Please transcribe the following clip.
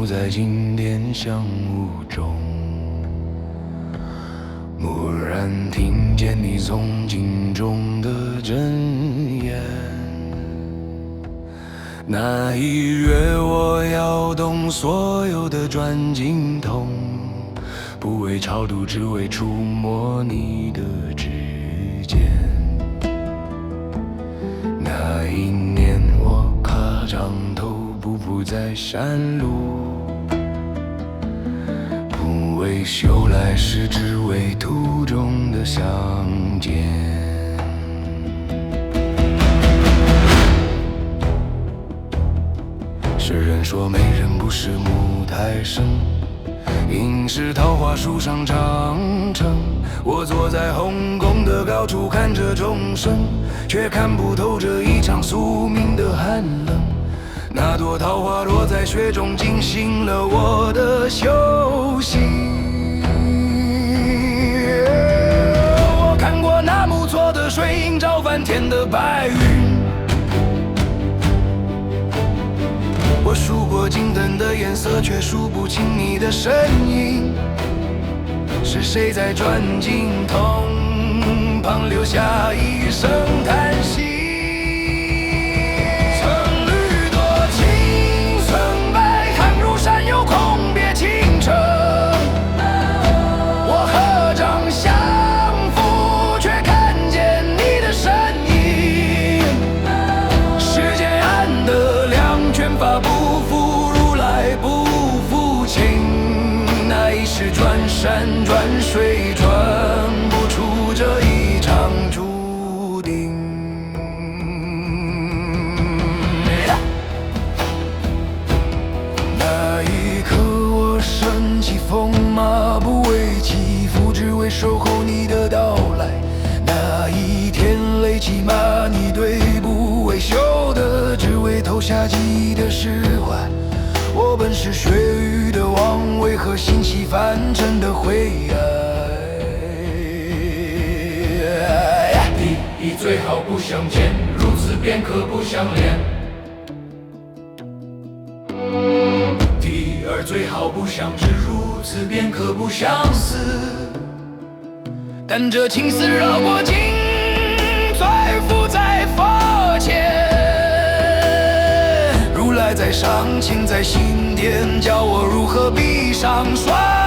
沐在经典香雾中，蓦然听见你诵经中的真言。那一月，我摇动所有的转经筒，不为超度，只为触摸你的指尖。那一年，我踏长头，步步在山路，不为修来世，只为途中的相见。世人说美人不识母胎生，应是桃花树上长成。我坐在红宫的高处，看着众生，却看不透这一场宿命的寒冷。那朵桃花落在雪中，惊醒了我的修行。我看过那木错的水映照翻天的白云，我数过金灯的颜色，却数不清你的身影。是谁在转经筒旁留下一声叹息？曾绿多情，曾白看如山，有空别倾城。我合掌相扶，却看见你的身影。世间暗的亮，拳法不负如来不负情。那一世转山转水，转不出这一场注定。那一刻，我身骑风马，不为祈福，只为守候你的到来。那一天，累骑马，你对不为休的，只为投下记忆的释怀。我本是血雨的王，为何心系凡尘的灰暗？第一，最好不相见，如此便可不相恋。第二，最好不相知，如此便可不相思。但这情丝绕过境，再附在佛前。如来在上，情在心间，教我如何闭上双眼。